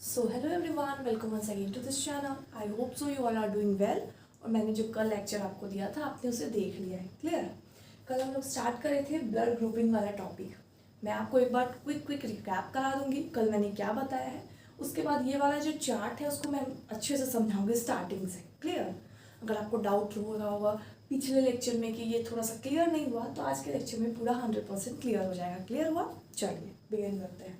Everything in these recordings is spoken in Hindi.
So hello everyone, welcome once again to this channel. I hope so you all are doing well. और मैंने जो कल लेक्चर आपको दिया था आपने उसे देख लिया है। क्लियर? कल हम लोग स्टार्ट करे थे ब्लड ग्रुपिंग वाला टॉपिक। मैं आपको एक बार क्विक रिकैप करा दूंगी कल मैंने क्या बताया है। उसके बाद ये वाला जो चार्ट है उसको मैं अच्छे से समझाऊंगी स्टार्टिंग से। क्लियर? अगर आपको डाउट हो रहा होगा पिछले लेक्चर में कि ये थोड़ा सा क्लियर नहीं हुआ तो आज के लेक्चर में पूरा 100% क्लियर हो जाएगा। क्लियर हुआ? चलिए बिगिन करते हैं।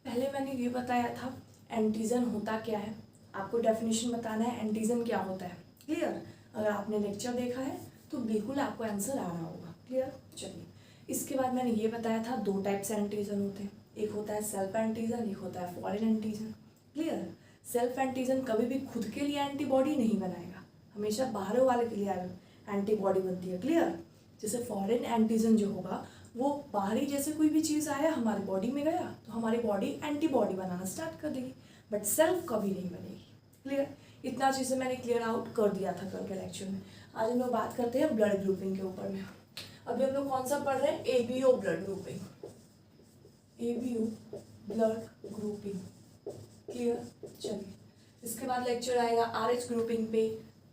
पहले मैंने ये बताया था एंटीजन होता क्या है, आपको डेफिनेशन बताना है एंटीजन क्या होता है। क्लियर? अगर आपने लेक्चर देखा है तो बिल्कुल आपको आंसर आ रहा होगा। क्लियर? चलिए, इसके बाद मैंने ये बताया था दो टाइप से एंटीजन होते हैं, एक होता है सेल्फ एंटीजन, एक होता है foreign antigen. Clear? Self antigen कभी भी खुद के लिए एंटीबॉडी नहीं बनाएगा, हमेशा बाहर वाले के लिए एंटीबॉडी बनती है। क्लियर? जैसे फॉरेन एंटीजन जो होगा वो बाहरी जैसे कोई भी चीज़ आया हमारी बॉडी में गया तो हमारी बॉडी एंटीबॉडी बनाना स्टार्ट कर देगी, बट सेल्फ कभी नहीं बनेगी। क्लियर? इतना चीज़ें मैंने क्लियर आउट कर दिया था कल के लेक्चर में। आज हम लोग बात करते हैं ब्लड ग्रुपिंग के ऊपर में। अभी हम लोग कौन सा पढ़ रहे हैं? ABO blood grouping. ABO blood grouping. Clear? चलिए, इसके बाद लेक्चर आएगा आरएच ग्रुपिंग पे,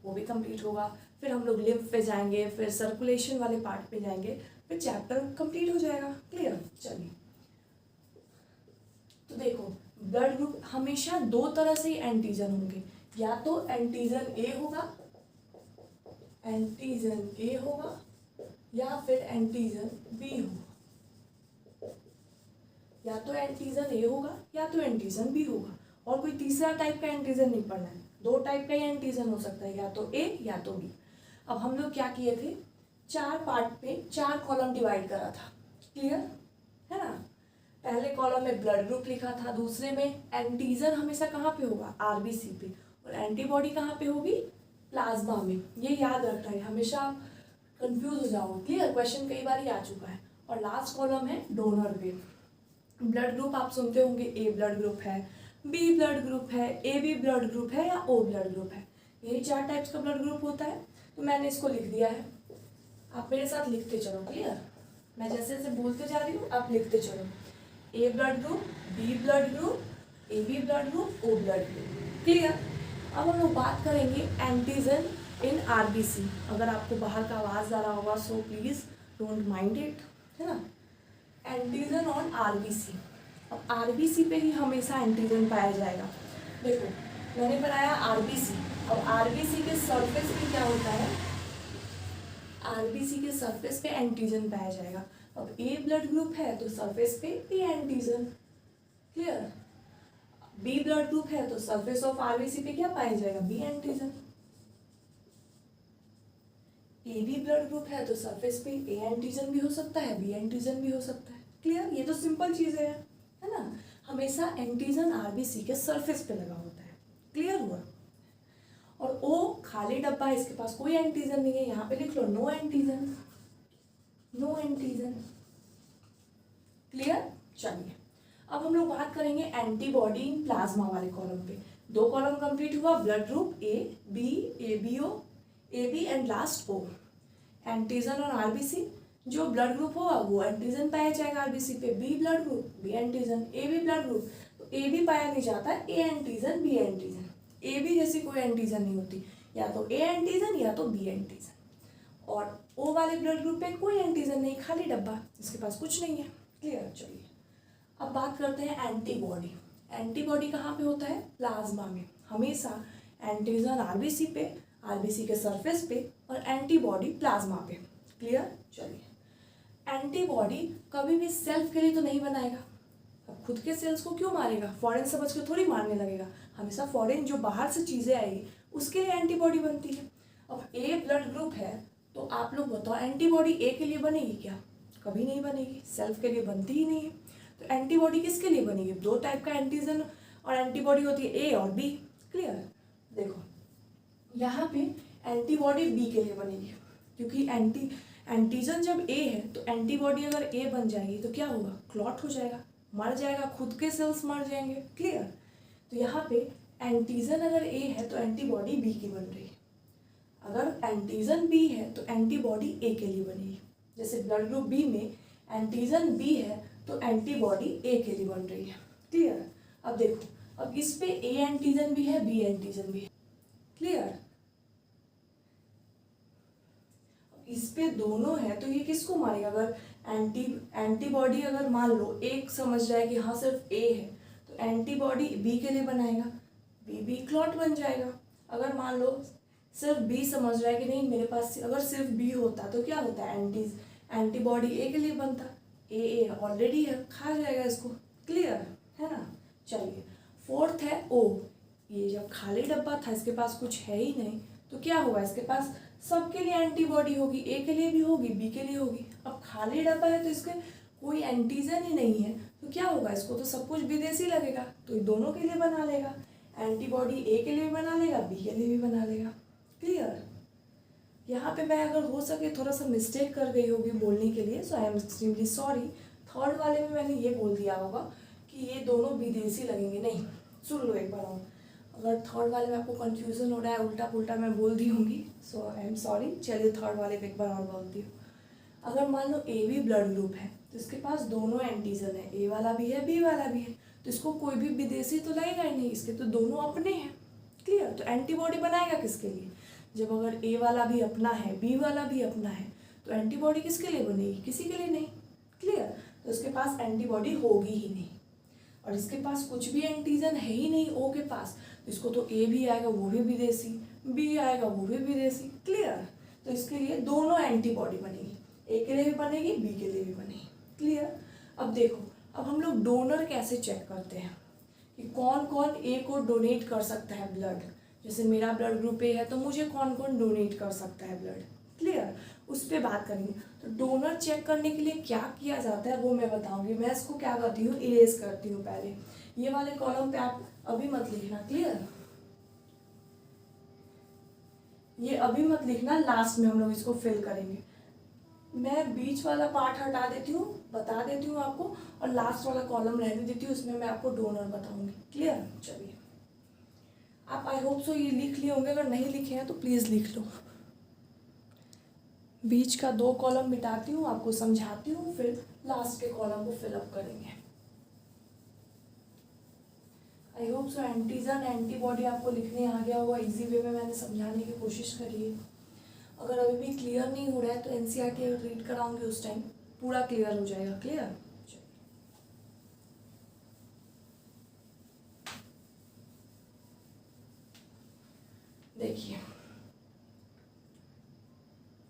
वो भी कंप्लीट होगा। फिर हम लोग लिम्फ पे जाएंगे, फिर सर्कुलेशन वाले पार्ट पे जाएंगे, फिर चैप्टर कंप्लीट हो जाएगा। क्लियर? चलिए, तो देखो ब्लड ग्रुप हमेशा दो तरह से एंटीजन होंगे, या तो एंटीजन ए होगा, एंटीजन ए होगा, या फिर एंटीजन बी होगा। या तो एंटीजन ए होगा या तो एंटीजन बी होगा, और कोई तीसरा टाइप का एंटीजन नहीं पढ़ना है। दो टाइप का ही एंटीजन हो सकता है, या तो ए या तो बी। अब हम लोग क्या किए थे, चार पार्ट में चार कॉलम डिवाइड करा था। क्लियर है ना? पहले कॉलम में ब्लड ग्रुप लिखा था, दूसरे में एंटीजन हमेशा कहाँ पे होगा? आरबीसी पे, और एंटीबॉडी कहाँ पे होगी? प्लाज्मा में। ये याद रखना है, हमेशा आप कंफ्यूज हो जाओगे। क्लियर? क्वेश्चन कई बार ही आ चुका है। और लास्ट कॉलम है डोनर पे। ब्लड ग्रुप आप सुनते होंगे, ए ब्लड ग्रुप है, बी ब्लड ग्रुप है, ए बी ब्लड ग्रुप है, या ओ ब्लड ग्रुप है। यही चार टाइप्स का ब्लड ग्रुप होता है। तो मैंने इसको लिख दिया है, आप मेरे साथ लिखते चलो। क्लियर? मैं जैसे जैसे बोलते जा रही हूँ आप लिखते चलो। A blood group, B blood group, A B blood group, O blood group. Clear? अब हम लोग बात करेंगे एंटीजन इन आरबीसी। अगर आपको बाहर का आवाज़ आ रहा होगा so please don't mind it, है ना? Antigen on RBC. अब आरबीसी पे ही हमेशा एंटीजन पाया जाएगा। देखो मैंने बनाया आरबीसी, अब आरबीसी के सरफेस पे क्या होता है? आरबीसी के सरफेस पे एंटीजन पाया जाएगा। अब ए ब्लड ग्रुप है तो सरफेस पे A antigen. Clear? B blood group है तो सरफेस ऑफ आरबीसी पे क्या पाया जाएगा? B antigen. A B blood group है तो सरफेस पे ए एंटीजन भी हो सकता है, बी एंटीजन भी हो सकता है। क्लियर? ये तो सिंपल चीजें हैं, है ना? हमेशा एंटीजन आरबीसी के सरफेस पे लगा होता है। क्लियर हुआ? और ओ खाली डब्बा है, इसके पास कोई एंटीजन नहीं है, यहाँ पे लिख लो no antigen, no antigen. Clear? चलिए, अब हम लोग बात करेंगे एंटीबॉडी इन प्लाज्मा वाले कॉलम पे। दो कॉलम कंप्लीट हुआ, blood group A B, A B O, A B and last O. Antigen और आरबीसी, जो ब्लड ग्रुप होगा वो एंटीजन पाया जाएगा आरबीसी पे, B blood group B antigen, A B blood group तो ए बी पाया नहीं जाता, A antigen B antigen. A B जैसी कोई एंटीजन नहीं होती, या तो ए एंटीजन या तो बी एंटीजन। और ओ वाले ब्लड ग्रुप पे कोई एंटीजन नहीं, खाली डब्बा, इसके पास कुछ नहीं है। क्लियर? चलिए, अब बात करते हैं एंटीबॉडी। एंटीबॉडी कहाँ पे होता है? प्लाज्मा में। हमेशा एंटीजन आरबीसी पे, आरबीसी के सरफेस पे, और एंटीबॉडी प्लाज्मा पे। क्लियर? चलिए, एंटीबॉडी कभी भी सेल्फ के लिए तो नहीं बनाएगा। अब खुद के सेल्स को क्यों मारेगा? फॉरेन समझ के थोड़ी मारने लगेगा, हमेशा फॉरेन जो बाहर से चीज़ें आएगी उसके लिए एंटीबॉडी बनती है। अब ए ब्लड ग्रुप है तो आप लोग बताओ एंटीबॉडी ए के लिए बनेगी क्या? कभी नहीं बनेगी, सेल्फ के लिए बनती ही नहीं है। तो एंटीबॉडी किसके लिए बनेगी? दो टाइप का एंटीजन और एंटीबॉडी होती है, ए और बी। क्लियर? देखो यहाँ पे एंटीबॉडी बी के लिए बनेगी, क्योंकि एंटीजन जब ए है तो एंटीबॉडी अगर ए बन जाएगी तो क्या होगा? क्लॉट हो जाएगा, मर जाएगा, खुद के सेल्स मर जाएंगे। क्लियर? तो यहाँ पे एंटीजन अगर ए है तो एंटीबॉडी बी की बन रही है, अगर एंटीजन बी है तो एंटीबॉडी ए के लिए बनेगी। जैसे ब्लड ग्रुप बी में एंटीजन बी है तो एंटीबॉडी ए के लिए बन रही है। क्लियर? अब देखो अब इस पे ए एंटीजन भी है, बी एंटीजन भी है, क्लियर। इस पे दोनों है तो ये किसको मारेगा? अगर एंटीबॉडी अगर मान लो एक समझ रहा है कि हाँ सिर्फ ए है, तो एंटीबॉडी बी के लिए बनाएगा, बी क्लॉट बन जाएगा। अगर मान लो सिर्फ बी समझ रहा है कि नहीं मेरे पास अगर सिर्फ बी होता तो क्या होता है, एंटीबॉडी ए के लिए बनता, ए ऑलरेडी है, खा जाएगा इसको, क्लियर है ना। चलिए फोर्थ है ओ, ये जब खाली डब्बा था इसके पास कुछ है ही नहीं तो क्या होगा, इसके पास सबके लिए एंटीबॉडी होगी, ए के लिए भी होगी, बी के लिए होगी। अब खाली डब्बा है तो इसके कोई एंटीजन ही नहीं है तो क्या होगा, इसको तो सब कुछ विदेशी लगेगा तो ये दोनों के लिए बना लेगा, एंटीबॉडी ए के लिए भी बना लेगा, बी के लिए भी बना लेगा, क्लियर। यहाँ पे मैं अगर हो सके थोड़ा सा मिस्टेक कर गई होगी बोलने के लिए, so I am extremely sorry. Third वाले में मैंने ये बोल दिया होगा कि ये दोनों विदेशी लगेंगे, नहीं सुन लो एक बार और, अगर थर्ड वाले में आपको कंफ्यूजन हो रहा है, उल्टा पुल्टा मैं बोल दी होंगी, सो आई एम सॉरी। चलिए थर्ड वाले पे एक बार और बोलती हूँ। अगर मान लो ए भी ब्लड ग्रुप है तो इसके पास दोनों एंटीजन है, ए वाला भी है, बी वाला भी है, तो इसको कोई भी विदेशी तो लगेगा ही नहीं, इसके तो दोनों अपने हैं, क्लियर। तो एंटीबॉडी बनाएगा किसके लिए, जब अगर ए वाला भी अपना है, बी वाला भी अपना है, तो एंटीबॉडी किसके लिए बनेगी, किसी के लिए नहीं, क्लियर। तो इसके पास एंटीबॉडी होगी ही नहीं, और इसके पास कुछ भी एंटीजन है ही नहीं ओ के पास, तो इसको तो ए भी आएगा वो भी विदेशी, बी आएगा वो भी विदेशी, क्लियर। तो इसके लिए दोनों एंटीबॉडी बनेगी, ए के लिए भी बनेगी, बी के लिए भी बनेगी, क्लियर। अब देखो, अब हम लोग डोनर कैसे चेक करते हैं कि कौन कौन ए को डोनेट कर सकता है ब्लड। जैसे मेरा ब्लड ग्रुप ए है तो मुझे कौन कौन डोनेट कर सकता है ब्लड, क्लियर, उस पर बात करेंगे। तो डोनर चेक करने के लिए क्या किया जाता है वो मैं बताऊंगी। मैं इसको क्या करती हूँ, इरेज करती हूँ पहले, ये वाले कॉलम पे आप अभी मत लिखना, क्लियर, ये अभी मत लिखना, लास्ट में हम लोग इसको फिल करेंगे। मैं बीच वाला पार्ट हटा देती हूँ, बता देती हूँ आपको, और लास्ट वाला कॉलम रहने देती हूँ, उसमें मैं आपको डोनर बताऊंगी, क्लियर। चलिए आप आई होप सो ये लिख लिए होंगे, अगर नहीं लिखे हैं तो प्लीज़ लिख लो। बीच का 2 कॉलम मिटाती हूँ, आपको समझाती हूँ, फिर लास्ट के कॉलम को फिलअप करेंगे। आई होप सो एंटीजन एंटीबॉडी आपको लिखने आ गया होगा, इजी वे में मैंने समझाने की कोशिश करी है। अगर अभी भी क्लियर नहीं हो रहा है तो एनसीईआरटी रीड कराऊंगी, उस टाइम पूरा क्लियर हो जाएगा, क्लियर। देखिए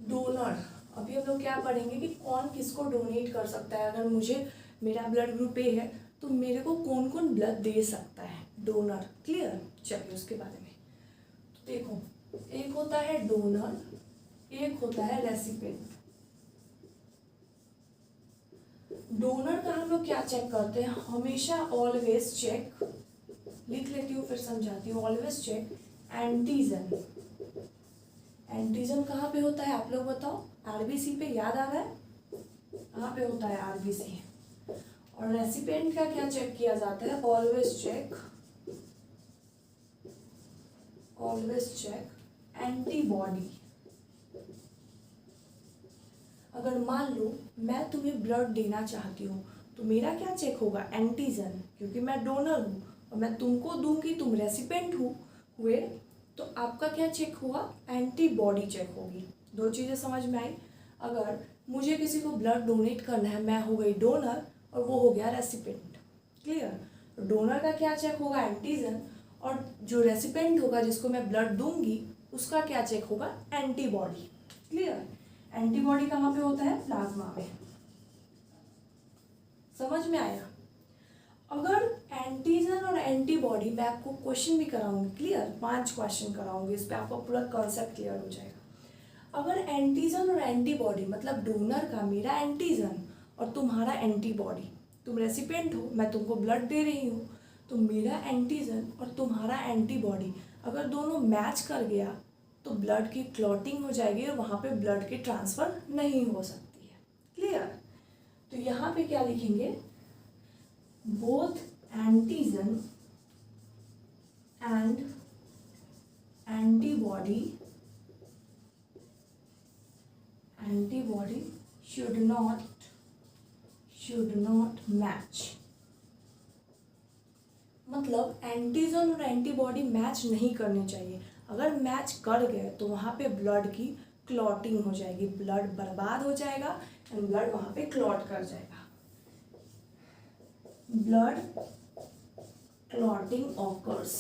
डोनर, अभी हम लोग क्या पढ़ेंगे कि कौन किसको डोनेट कर सकता है। अगर मुझे मेरा ब्लड ग्रुप ए है तो मेरे को कौन कौन ब्लड दे सकता है, डोनर, क्लियर। चलिए उसके बारे में तो देखो, एक होता है डोनर, एक होता है रेसिपिएंट। डोनर का हम लोग क्या चेक करते हैं, हमेशा ऑलवेज चेक, लिख लेती हूँ फिर समझाती हूँ, ऑलवेज चेक एंटीजन। एंटीजन कहाँ पे होता है आप लोग बताओ, आरबीसी पे, याद आ रहा है, कहाँ पे होता है आरबीसी। और रेसिपिएंट का क्या चेक किया जाता है, ऑलवेज चेक एंटीबॉडी। अगर मान लो मैं तुम्हें ब्लड देना चाहती हूँ तो मेरा क्या चेक होगा, एंटीजन, क्योंकि मैं डोनर हूँ और मैं तुमको दूंगी, तुम रेसिपिएंट हुए, तो आपका क्या चेक होगा, एंटीबॉडी चेक होगी। 2 चीज़ें समझ में आई। अगर मुझे किसी को ब्लड डोनेट करना है, मैं हो गई डोनर और वो हो गया रेसिपिएंट, क्लियर। डोनर का क्या चेक होगा, एंटीजन, और जो रेसिपिएंट होगा जिसको मैं ब्लड दूंगी उसका क्या चेक होगा, एंटीबॉडी, क्लियर। एंटीबॉडी कहाँ पे होता है, प्लाज्मा में, समझ में आया। अगर एंटीजन और एंटीबॉडी, मैं आपको क्वेश्चन भी कराऊंगी, क्लियर, 5 क्वेश्चन कराऊंगी, इस पर आपको पूरा कॉन्सेप्ट क्लियर हो जाएगा। अगर एंटीजन और एंटीबॉडी, मतलब डोनर का मेरा एंटीजन और तुम्हारा एंटीबॉडी, तुम रेसिपिएंट हो, मैं तुमको ब्लड दे रही हूँ, तो मेरा एंटीजन और तुम्हारा एंटीबॉडी अगर दोनों मैच कर गया तो ब्लड की क्लॉटिंग हो जाएगी और वहाँ पे ब्लड की ट्रांसफ़र नहीं हो सकती है, क्लियर। तो यहाँ पे क्या लिखेंगे, both antigen and antibody should not match। मतलब एंटीजन और एंटीबॉडी मैच नहीं करने चाहिए। अगर मैच कर गए तो वहाँ पे ब्लड की क्लॉटिंग हो जाएगी, ब्लड बर्बाद हो जाएगा एंड ब्लड वहाँ पे क्लॉट कर जाएगा। Blood clotting occurs.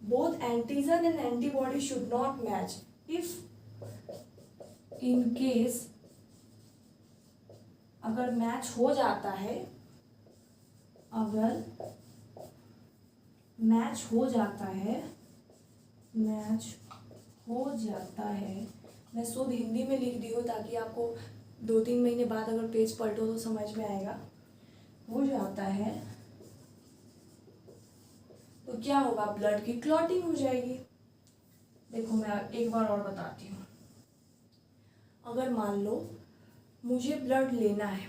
Both antigen and antibody should not match. If in case अगर मैच हो जाता है, अगर मैच हो जाता है, मैच हो जाता है, मैं शुद्ध हिंदी में लिख दी हूँ ताकि आपको 2-3 महीने बाद अगर पेज पलटो तो समझ में आएगा। हो जाता है तो क्या होगा, ब्लड की क्लॉटिंग हो जाएगी। देखो मैं एक बार और बताती हूँ। अगर मान लो मुझे ब्लड लेना है,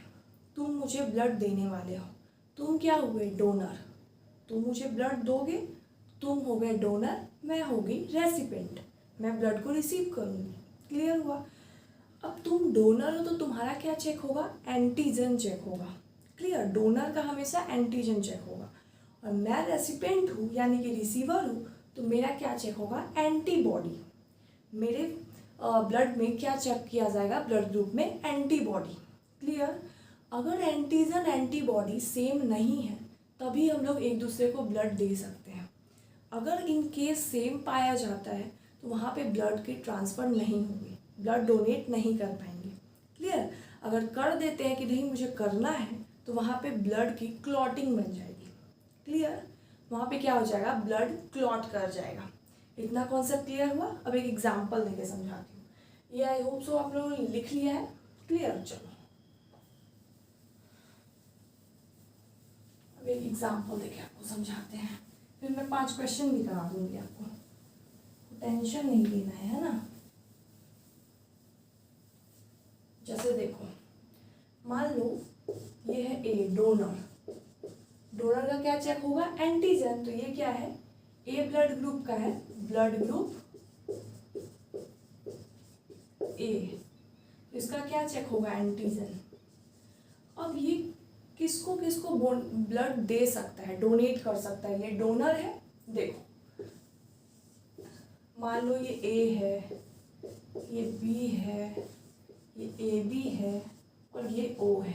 तुम मुझे ब्लड देने वाले हो, तुम क्या हुए, डोनर, तुम मुझे ब्लड दोगे, तुम हो गए डोनर, मैं होगी रेसिपेंट, मैं ब्लड को रिसीव करूँगी। क्लियर हुआ। अब तुम डोनर हो तो तुम्हारा क्या चेक होगा, एंटीजन चेक होगा। क्लियर, डोनर का हमेशा एंटीजन चेक होगा। और मैं रेसिपेंट हूँ यानी कि रिसीवर हूँ, तो मेरा क्या चेक होगा, एंटीबॉडी। मेरे ब्लड में क्या चेक किया जाएगा, ब्लड ग्रुप में एंटीबॉडी। क्लियर। अगर एंटीजन एंटीबॉडी सेम नहीं है तभी हम लोग एक दूसरे को ब्लड दे सकते हैं। अगर इन केस सेम पाया जाता है तो वहाँ पे ब्लड की ट्रांसफ़र नहीं होगी, ब्लड डोनेट नहीं कर पाएंगे। क्लियर। अगर कर देते हैं कि नहीं मुझे करना है तो वहाँ पे ब्लड की क्लॉटिंग बन जाएगी। क्लियर। वहाँ पे क्या हो जाएगा, ब्लड क्लॉट कर जाएगा। इतना कॉन्सेप्ट क्लियर हुआ। अब एक एग्जांपल देके समझाती हूँ। ये आई होप सो आप लोगों ने लिख लिया है। क्लियर। चलो अब एक एग्जांपल देके आपको समझाते हैं, फिर मैं 5 क्वेश्चन भी करा दूंगी आपको, टेंशन नहीं लेना है ना। जैसे देखो, मान लो ये है ए, डोनर। डोनर का क्या चेक होगा, एंटीजन। तो ये क्या है, ए ब्लड ग्रुप का है, ब्लड ग्रुप ए, तो इसका क्या चेक होगा, एंटीजन। अब ये किसको किसको ब्लड दे सकता है, डोनेट कर सकता है, ये डोनर है। देखो मान लो ये ए है, ये बी है, ये ए बी है और ये ओ है।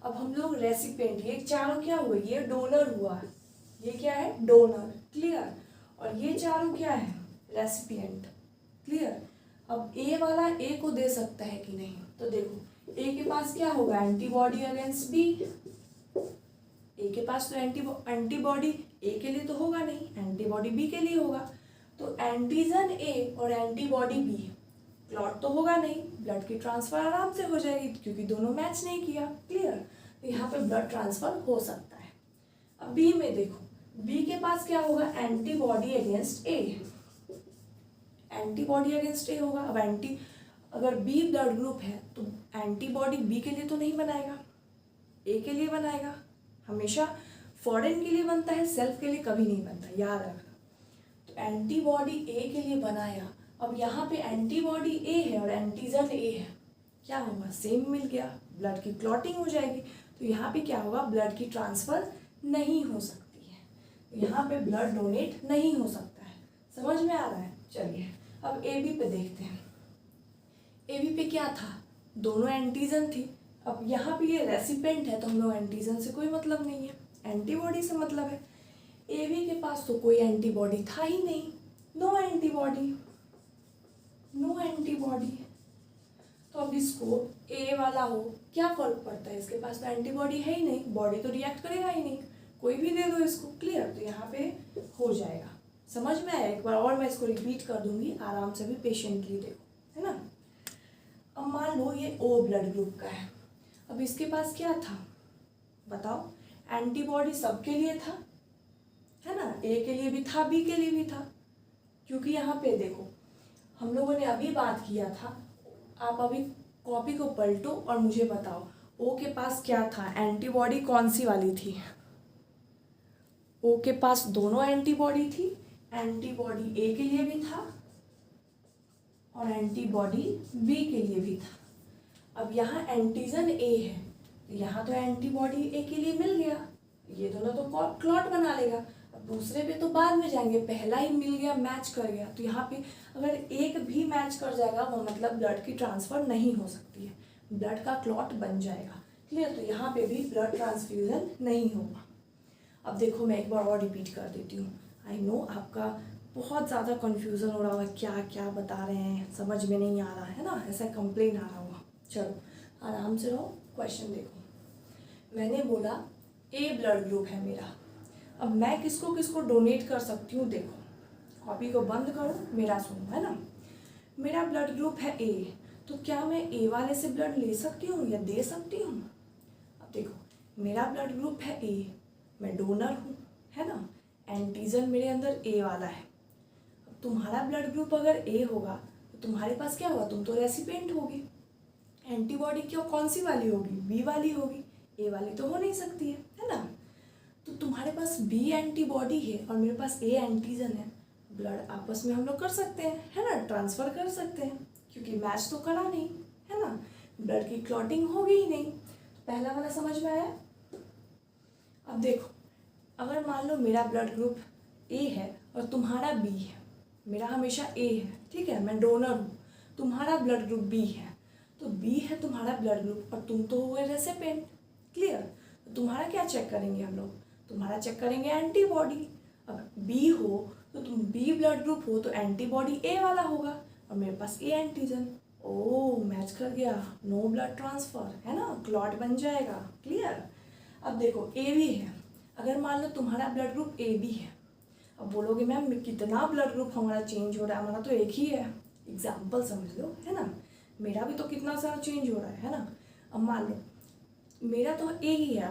अब हम लोग रेसिपेंट, ये चारों क्या हुए, ये डोनर हुआ, ये क्या है, डोनर। क्लियर। और ये चारों क्या है, रेसिपिएंट। क्लियर। अब ए वाला ए को दे सकता है कि नहीं, तो देखो ए के पास क्या होगा, एंटीबॉडी अगेंस्ट बी। ए के पास तो एंटीबॉडी ए के लिए तो होगा नहीं, एंटीबॉडी बी के लिए होगा। तो एंटीजन ए और एंटीबॉडी बी, क्लॉट तो होगा नहीं, ब्लड की ट्रांसफर आराम से हो जाएगी क्योंकि दोनों मैच नहीं किया। क्लियर। तो यहाँ पे ब्लड ट्रांसफर हो सकता है। अब बी में देखो, बी के पास क्या होगा, एंटीबॉडी अगेंस्ट ए, एंटीबॉडी अगेंस्ट ए होगा। अब अगर बी ब्लड ग्रुप है तो एंटीबॉडी बी के लिए तो नहीं बनाएगा, ए के लिए बनाएगा। हमेशा फॉरेन के लिए बनता है, सेल्फ के लिए कभी नहीं बनता, याद रखना। तो एंटीबॉडी ए के लिए बनाया। अब यहाँ पे एंटीबॉडी ए है और एंटीजन ए है, क्या होगा, सेम मिल गया, ब्लड की क्लॉटिंग हो जाएगी। तो यहाँ पे क्या होगा, ब्लड की ट्रांसफर नहीं हो सकती है, यहाँ पे ब्लड डोनेट नहीं हो सकता है। समझ में आ रहा है। चलिए अब ए बी पे देखते हैं। ए बी पे क्या था, दोनों एंटीजन थी। अब यहाँ पे ये रेसिपेंट है तो हम लोग एंटीजन से कोई मतलब नहीं है, एंटीबॉडी से मतलब है। ए बी के पास तो कोई एंटीबॉडी था ही नहीं, नो एंटीबॉडी, नो एंटीबॉडी। तो अब इसको ए वाला हो क्या फर्क पड़ता है, इसके पास तो एंटीबॉडी है ही नहीं, बॉडी तो रिएक्ट करेगा ही नहीं, कोई भी दे दो इसको। क्लियर। तो यहाँ पे हो जाएगा। समझ में आया। एक बार और मैं इसको रिपीट कर दूंगी, आराम से भी पेशेंटली देखो, है ना। अब मान लो ये ओ ब्लड ग्रुप का है। अब इसके पास क्या था बताओ, एंटीबॉडी सबके लिए था, है ना, ए के लिए भी था, बी के लिए भी था। क्योंकि यहाँ पे देखो हम लोगों ने अभी बात किया था, आप अभी कॉपी को पलटो और मुझे बताओ ओ के पास क्या था, एंटीबॉडी कौन सी वाली थी। ओ के पास दोनों एंटीबॉडी थी, एंटीबॉडी ए के लिए भी था और एंटीबॉडी बी के लिए भी था। अब यहाँ एंटीजन ए है, तो यहाँ तो एंटीबॉडी ए के लिए मिल गया, ये दोनों तो क्लॉट बना लेगा। अब दूसरे पे तो बाद में जाएंगे, पहला ही मिल गया, मैच कर गया, तो यहाँ पे अगर एक भी मैच कर जाएगा वो मतलब ब्लड की ट्रांसफ़र नहीं हो सकती है, ब्लड का क्लॉट बन जाएगा। क्लियर? तो यहाँ पे भी ब्लड ट्रांसफ्यूजन नहीं होगा। अब देखो मैं एक बार और रिपीट कर देती हूँ। आई नो आपका बहुत ज़्यादा कन्फ्यूज़न हो रहा होगा, क्या क्या बता रहे हैं, समझ में नहीं आ रहा है ना, ऐसा कंप्लेन आ रहा होगा। चलो आराम से रहो, क्वेश्चन देखो। मैंने बोला ए ब्लड ग्रुप है मेरा, अब मैं किसको किसको डोनेट कर सकती हूँ, देखो कॉपी को बंद करो, मेरा सुनो, है ना। मेरा ब्लड ग्रुप है ए, तो क्या मैं ए वाले से ब्लड ले सकती हूँ या दे सकती हूँ? अब देखो मेरा ब्लड ग्रुप है ए, मैं डोनर हूँ, है ना, एंटीजन मेरे अंदर ए वाला है। अब तुम्हारा ब्लड ग्रुप अगर ए होगा तो तुम्हारे पास क्या होगा, तुम तो रेसिपिएंट होगी, एंटीबॉडी क्यों कौन सी वाली होगी, बी वाली होगी, ए वाली तो हो नहीं सकती है ना। तो तुम्हारे पास बी एंटीबॉडी है और मेरे पास ए एंटीजन है, ब्लड आपस में हम लोग कर सकते हैं, है ना, ट्रांसफ़र कर सकते हैं, क्योंकि मैच तो करा नहीं, है ना, ब्लड की क्लॉटिंग होगी ही नहीं। तो पहला वाला समझ में आया। अब देखो अगर मान लो मेरा ब्लड ग्रुप ए है और तुम्हारा बी है, मेरा हमेशा ए है, ठीक है, मैं डोनर हूँ, तुम्हारा ब्लड ग्रुप बी है, तो बी है तुम्हारा ब्लड ग्रुप और तुम तो हुए रेसिपिएंट। क्लियर? तो तुम्हारा क्या चेक करेंगे हम लोग, तुम्हारा चेक करेंगे एंटीबॉडी। अब बी हो तो तुम बी ब्लड ग्रुप हो तो एंटीबॉडी ए वाला होगा और मेरे पास ए एंटीजन। ओ मैच कर गया, नो ब्लड ट्रांसफ़र, है ना, क्लॉट बन जाएगा। क्लियर? अब देखो ए बी है, अगर मान लो तुम्हारा ब्लड ग्रुप ए बी है, अब बोलोगे मैम कितना ब्लड ग्रुप हमारा चेंज हो रहा है, हमारा तो एक ही है, एग्जाम्पल समझ लो, है ना, मेरा भी तो कितना सारा चेंज हो रहा है ना। अब मान लो मेरा तो ए ही है,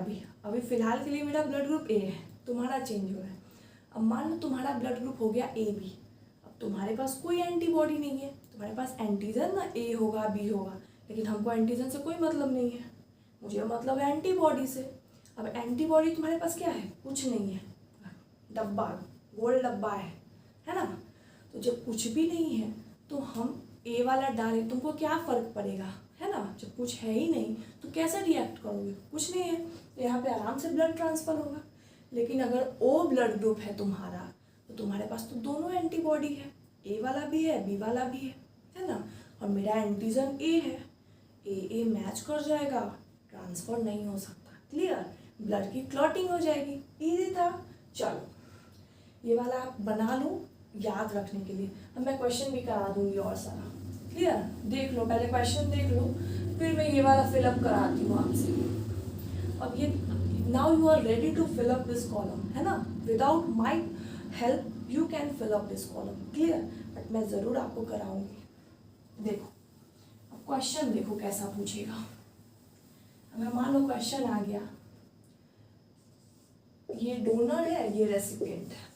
अभी फ़िलहाल के लिए मेरा ब्लड ग्रुप ए है, तुम्हारा चेंज हो रहा है। अब मान लो तुम्हारा ब्लड ग्रुप हो गया ए बी, अब तुम्हारे पास कोई एंटीबॉडी नहीं है, तुम्हारे पास एंटीजन ना ए होगा बी होगा, लेकिन हमको एंटीजन से कोई मतलब नहीं है, मुझे मतलब है एंटीबॉडी से। अब एंटीबॉडी तुम्हारे पास क्या है, कुछ नहीं है, डब्बा, गोल डब्बा है ना। तो जब कुछ भी नहीं है तो हम ए वाला डालें, तुमको क्या फ़र्क पड़ेगा, है ना, जब कुछ है ही नहीं तो कैसे रिएक्ट करोगे, कुछ नहीं है, तो यहाँ पे आराम से ब्लड ट्रांसफ़र होगा। लेकिन अगर ओ ब्लड ग्रुप है तुम्हारा तो तुम्हारे पास तो दोनों एंटीबॉडी है, ए वाला भी है बी वाला भी है ना, और मेरा एंटीजन ए है, ए मैच कर जाएगा, ट्रांसफ़र नहीं हो सकता। क्लियर? ब्लड की क्लॉटिंग हो जाएगी, ईजी था। चलो ये वाला आप बना लो याद रखने के लिए, अब मैं क्वेश्चन भी करा दूंगी और सारा। क्लियर? देख लो, पहले क्वेश्चन देख लो, फिर मैं ये वाला फिलअप कराती हूँ आपसे। अब ये now you are ready to fill up this column, है ना, without my help you can fill up this column. Clear? But मैं ज़रूर आपको कराऊंगी। देखो अब क्वेश्चन देखो कैसा पूछेगा। अगर मान लो क्वेश्चन आ गया, ये डोनर है ये रेसिपिएंट है।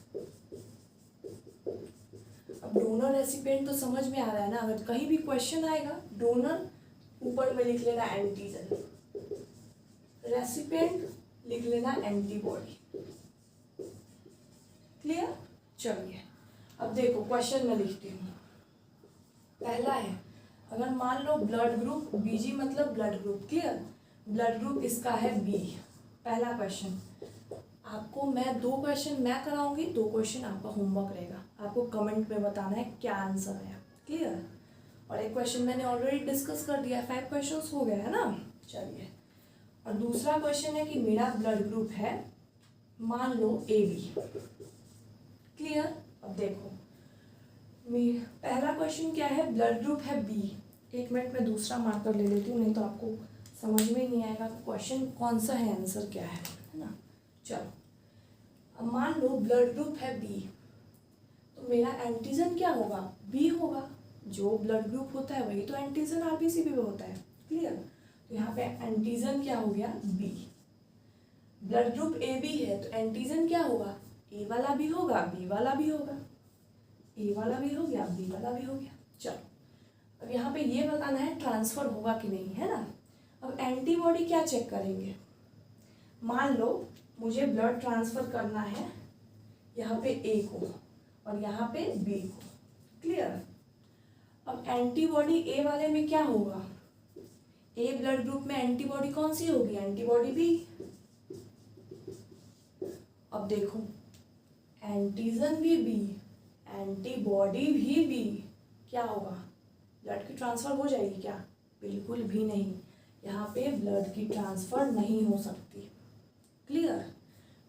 अब डोनर रेसिपिएंट तो समझ में आ रहा है ना, अगर कहीं भी क्वेश्चन आएगा डोनर ऊपर में लिख लेना एंटीजन, रेसिपिएंट लिख लेना एंटीबॉडी। क्लियर? चलिए अब देखो क्वेश्चन में लिखती हूँ। पहला है, अगर मान लो ब्लड ग्रुप बीजी मतलब blood group, clear, blood group इसका है बी। पहला क्वेश्चन आपको मैं 2 क्वेश्चन मैं कराऊंगी, 2 क्वेश्चन आपका होमवर्क रहेगा, आपको कमेंट में बताना है क्या आंसर है। क्लियर? और एक क्वेश्चन मैंने ऑलरेडी डिस्कस कर दिया है, 5 क्वेश्चंस हो गए है ना। चलिए, और दूसरा क्वेश्चन है कि मेरा ब्लड ग्रुप है मान लो ए बी। क्लियर? अब देखो पहला क्वेश्चन क्या है, ब्लड ग्रुप है बी। 1 मिनट में दूसरा मार्कर ले लेती हूँ, नहीं तो आपको समझ में नहीं आएगा क्वेश्चन कौन सा है, आंसर क्या है ना। चलो अब मान लो ब्लड ग्रुप है बी, तो मेरा एंटीजन क्या होगा, बी होगा, जो ब्लड ग्रुप होता है वही तो एंटीजन आरबीसी भी होता है। क्लियर? तो यहाँ पे एंटीजन क्या हो गया, B. Blood group A B है तो एंटीजन क्या होगा, ए वाला भी होगा बी वाला भी होगा, ए वाला भी हो गया बी वाला भी हो गया। चलो अब यहाँ पे ये बताना है ट्रांसफ़र होगा कि नहीं, है ना। अब एंटीबॉडी क्या चेक करेंगे, मान लो मुझे ब्लड ट्रांसफ़र करना है यहाँ पे ए को और यहाँ पे बी को। क्लियर? अब एंटीबॉडी ए वाले में क्या होगा, ए ब्लड ग्रुप में एंटीबॉडी कौन सी होगी, एंटीबॉडी बी। अब देखो एंटीजन भी बी, एंटीबॉडी भी बी, क्या होगा, ब्लड की ट्रांसफर हो जाएगी क्या, बिल्कुल भी नहीं, यहाँ पे ब्लड की ट्रांसफर नहीं हो सकती। क्लियर,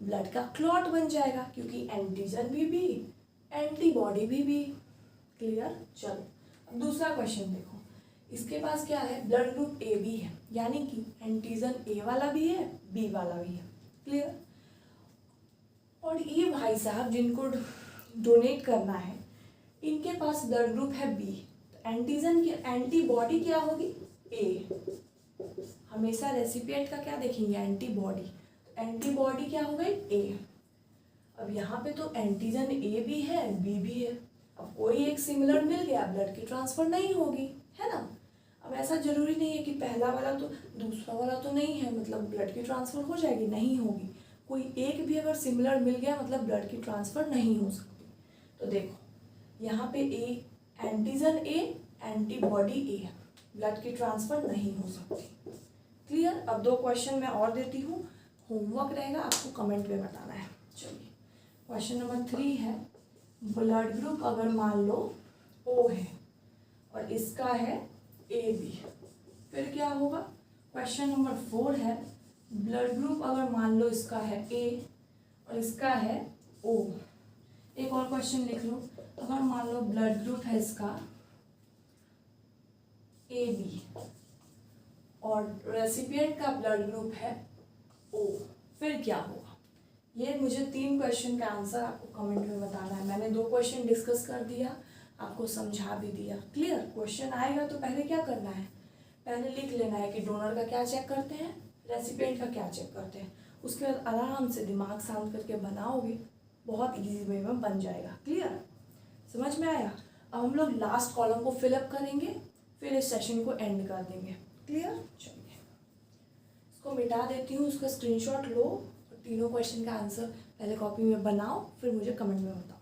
ब्लड का क्लॉट बन जाएगा क्योंकि एंटीजन भी बी, एंटीबॉडी भी बी। क्लियर। चलो अब दूसरा क्वेश्चन देखो, इसके पास क्या है, ब्लड ग्रुप ए बी है, यानी कि एंटीजन ए वाला भी है, बी वाला भी है। क्लियर। और ये भाई साहब जिनको डोनेट करना है इनके पास ब्लड ग्रुप है बी, तो एंटीजन की एंटीबॉडी क्या होगी, ए। हमेशा रेसिपिएंट का क्या देखेंगे, एंटीबॉडी, तो एंटीबॉडी क्या हो गई, ए। अब यहाँ पे तो एंटीजन ए भी है, बी भी है, अब कोई एक सिमिलर मिल गया, ब्लड की ट्रांसफर नहीं होगी, है ना। अब ऐसा जरूरी नहीं है कि पहला वाला तो दूसरा वाला तो नहीं है मतलब ब्लड की ट्रांसफर हो जाएगी, नहीं होगी। कोई एक भी अगर सिमिलर मिल गया मतलब ब्लड की ट्रांसफर नहीं हो सकती। तो देखो यहाँ पे A antigen A, antibody A, blood की ट्रांसफर नहीं हो सकती। क्लियर। अब दो क्वेश्चन मैं और देती हूँ, होमवर्क रहेगा, आपको कमेंट में बताना है। चलिए क्वेश्चन नंबर 3 है, ब्लड ग्रुप अगर मान लो ओ है और इसका है ए बी, फिर क्या होगा। क्वेश्चन नंबर 4 है, ब्लड ग्रुप अगर मान लो इसका है ए और इसका है ओ। एक और क्वेश्चन लिख लो, अगर मान लो ब्लड ग्रुप है इसका ए बी और रेसिपिएंट का ब्लड ग्रुप है ओ, फिर क्या होगा। ये मुझे 3 क्वेश्चन का आंसर आपको कमेंट में बताना है। मैंने 2 क्वेश्चन डिस्कस कर दिया, आपको समझा भी दिया। क्लियर। क्वेश्चन आएगा तो पहले क्या करना है, पहले लिख लेना है कि डोनर का क्या चेक करते हैं, रेसिपिएंट का क्या चेक करते हैं। उसके बाद आराम से दिमाग शांत करके बनाओगे, बहुत इजी वे में बन जाएगा। क्लियर, समझ में आया। अब हम लोग लास्ट कॉलम को फिलअप करेंगे, फिर इस सेशन को एंड कर देंगे। क्लियर। चलिए इसको मिटा देती हूँ, उसका स्क्रीनशॉट लो और तीनों क्वेश्चन का आंसर पहले कॉपी में बनाओ, फिर मुझे कमेंट में बताओ।